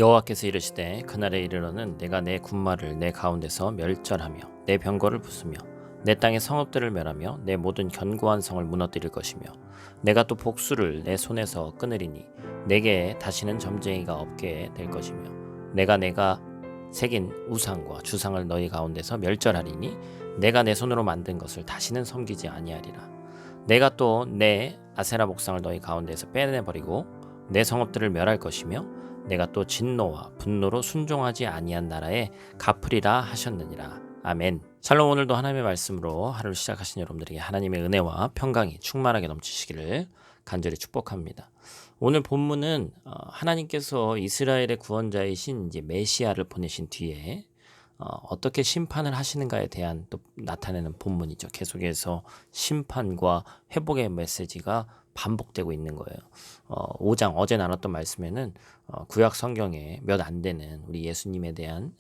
여호와께서 이르시되 그날에 이르러는 내가 내 군마를 내 가운데서 멸절하며 내 병거를 부수며 내 땅의 성읍들을 멸하며 내 모든 견고한 성을 무너뜨릴 것이며 내가 또 복수를 내 손에서 끊으리니 내게 다시는 점쟁이가 없게 될 것이며 내가 새긴 우상과 주상을 너희 가운데서 멸절하리니 내가 내 손으로 만든 것을 다시는 섬기지 아니하리라. 내가 또 내 아세라 목상을 너희 가운데서 빼내버리고 내 성읍들을 멸할 것이며 내가 또 진노와 분노로 순종하지 아니한 나라에 갚으리라 하셨느니라. 아멘. 샬롬. 오늘도 하나님의 말씀으로 하루를 시작하신 여러분들에게 하나님의 은혜와 평강이 충만하게 넘치시기를 간절히 축복합니다. 오늘 본문은 하나님께서 이스라엘의 구원자이신 이제 메시아를 보내신 뒤에 어떻게 심판을 하시는가에 대한 또 나타내는 본문이죠. 계속해서 심판과 회복의 메시지가 반복되고 있는 거예요. 5장 어제 나눴던 말씀에는 구약 성경에 몇 안 되는 우리 예수님에 대한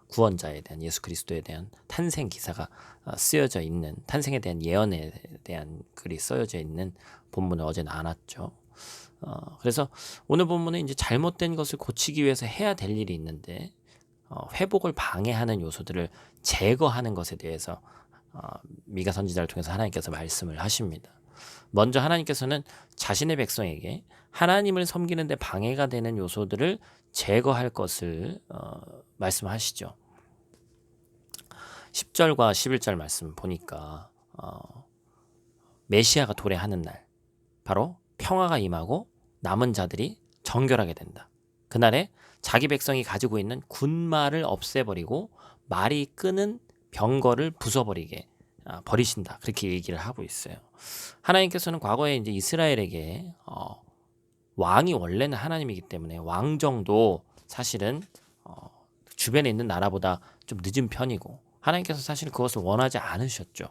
구원자에 대한 예수 그리스도에 대한 탄생 기사가 쓰여져 있는, 탄생에 대한 예언에 대한 글이 쓰여져 있는 본문을 어제 나눴죠. 그래서 오늘 본문은 이제 잘못된 것을 고치기 위해서 해야 될 일이 있는데 회복을 방해하는 요소들을 제거하는 것에 대해서 미가 선지자를 통해서 하나님께서 말씀을 하십니다. 먼저 하나님께서는 자신의 백성에게 하나님을 섬기는 데 방해가 되는 요소들을 제거할 것을 말씀하시죠. 10절과 11절 말씀 보니까 메시아가 도래하는 날 바로 평화가 임하고 남은 자들이 정결하게 된다. 그날에 자기 백성이 가지고 있는 군마를 없애버리고 말이 끄는 병거를 부숴버리게 버리신다. 그렇게 얘기를 하고 있어요. 하나님께서는 과거에 이제 이스라엘에게 왕이 원래는 하나님이기 때문에 왕정도 사실은 주변에 있는 나라보다 좀 늦은 편이고 하나님께서 사실 그것을 원하지 않으셨죠.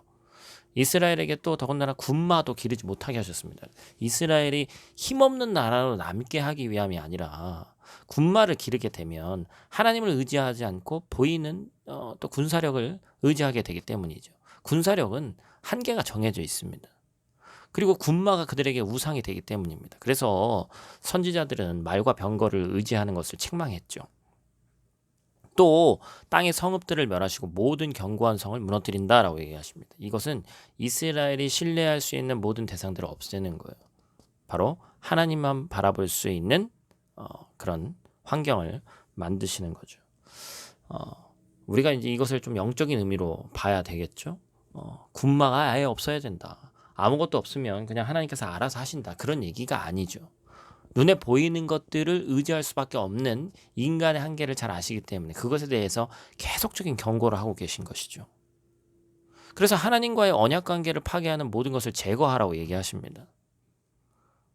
이스라엘에게 또 더군다나 군마도 기르지 못하게 하셨습니다. 이스라엘이 힘없는 나라로 남게 하기 위함이 아니라 군마를 기르게 되면 하나님을 의지하지 않고 보이는 또 군사력을 의지하게 되기 때문이죠. 군사력은 한계가 정해져 있습니다. 그리고 군마가 그들에게 우상이 되기 때문입니다. 그래서 선지자들은 말과 병거를 의지하는 것을 책망했죠. 또 땅의 성읍들을 멸하시고 모든 견고한 성을 무너뜨린다라고 얘기하십니다. 이것은 이스라엘이 신뢰할 수 있는 모든 대상들을 없애는 거예요. 바로 하나님만 바라볼 수 있는 그런 환경을 만드시는 거죠. 우리가 이제 이것을 좀 영적인 의미로 봐야 되겠죠. 군마가 아예 없어야 된다. 아무것도 없으면 그냥 하나님께서 알아서 하신다. 그런 얘기가 아니죠. 눈에 보이는 것들을 의지할 수밖에 없는 인간의 한계를 잘 아시기 때문에 그것에 대해서 계속적인 경고를 하고 계신 것이죠. 그래서 하나님과의 언약 관계를 파괴하는 모든 것을 제거하라고 얘기하십니다.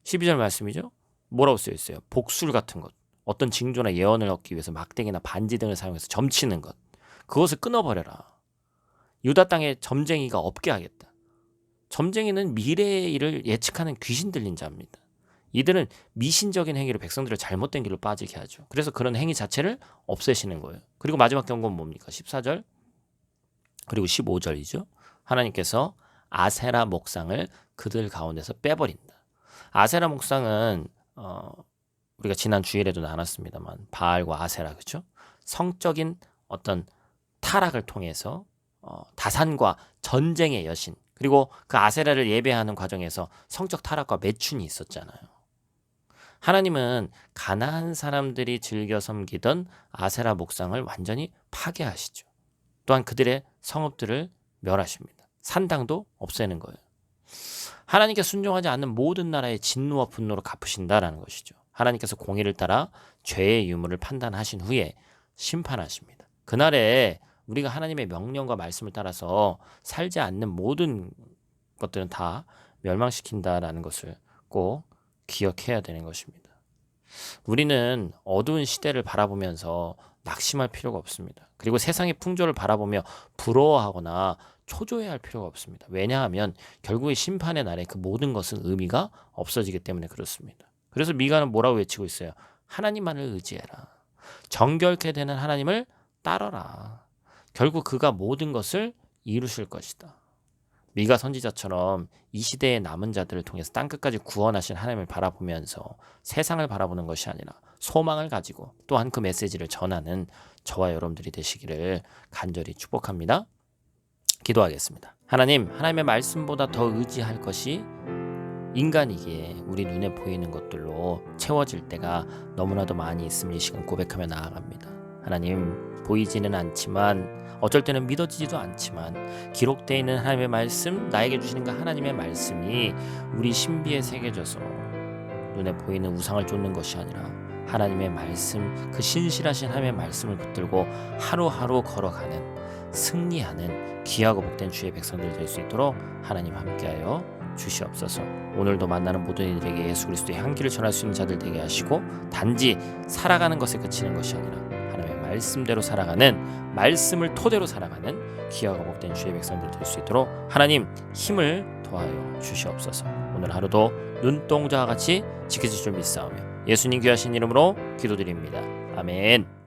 12절 말씀이죠. 뭐라고 쓰여 있어요? 복술 같은 것, 어떤 징조나 예언을 얻기 위해서 막대기나 반지 등을 사용해서 점치는 것, 그것을 끊어버려라. 유다 땅에 점쟁이가 없게 하겠다. 점쟁이는 미래의 일을 예측하는 귀신 들린 자입니다. 이들은 미신적인 행위로 백성들을 잘못된 길로 빠지게 하죠. 그래서 그런 행위 자체를 없애시는 거예요. 그리고 마지막 경고는 뭡니까? 14절 그리고 15절이죠. 하나님께서 아세라 목상을 그들 가운데서 빼버린다. 아세라 목상은 우리가 지난 주일에도 나눴습니다만 바알과 아세라, 그렇죠? 성적인 어떤 타락을 통해서 다산과 전쟁의 여신, 그리고 그 아세라를 예배하는 과정에서 성적 타락과 매춘이 있었잖아요. 하나님은 가나안 사람들이 즐겨 섬기던 아세라 목상을 완전히 파괴하시죠. 또한 그들의 성읍들을 멸하십니다. 산당도 없애는 거예요. 하나님께 순종하지 않는 모든 나라의 진노와 분노로 갚으신다라는 것이죠. 하나님께서 공의를 따라 죄의 유무를 판단하신 후에 심판하십니다. 그날에 우리가 하나님의 명령과 말씀을 따라서 살지 않는 모든 것들은 다 멸망시킨다라는 것을 꼭 기억해야 되는 것입니다. 우리는 어두운 시대를 바라보면서 낙심할 필요가 없습니다. 그리고 세상의 풍조를 바라보며 부러워하거나 초조해할 필요가 없습니다. 왜냐하면 결국에 심판의 날에 그 모든 것은 의미가 없어지기 때문에 그렇습니다. 그래서 미가는 뭐라고 외치고 있어요? 하나님만을 의지해라. 정결케 되는 하나님을 따르라. 결국 그가 모든 것을 이루실 것이다. 미가 선지자처럼 이 시대의 남은 자들을 통해서 땅끝까지 구원하신 하나님을 바라보면서 세상을 바라보는 것이 아니라 소망을 가지고 또한 그 메시지를 전하는 저와 여러분들이 되시기를 간절히 축복합니다. 기도하겠습니다. 하나님, 하나님의 말씀보다 더 의지할 것이 인간이기에 우리 눈에 보이는 것들로 채워질 때가 너무나도 많이 있음을 이 시간 고백하며 나아갑니다. 하나님, 보이지는 않지만 어쩔 때는 믿어지지도 않지만 기록되어 있는 하나님의 말씀, 나에게 주시는 그 하나님의 말씀이 우리 신비에 새겨져서 눈에 보이는 우상을 쫓는 것이 아니라 하나님의 말씀, 그 신실하신 하나님의 말씀을 붙들고 하루하루 걸어가는, 승리하는 귀하고 복된 주의 백성들 될 수 있도록 하나님 함께하여 주시옵소서. 오늘도 만나는 모든 이들에게 예수 그리스도의 향기를 전할 수 있는 자들 되게 하시고, 단지 살아가는 것에 그치는 것이 아니라 하나님의 말씀대로 살아가는, 말씀을 토대로 살아가는 귀하고 복된 주의 백성들 될 수 있도록 하나님 힘을 더하여 주시옵소서. 오늘 하루도 눈동자와 같이 지켜질 줄 믿사오며 예수님 귀하신 이름으로 기도드립니다. 아멘.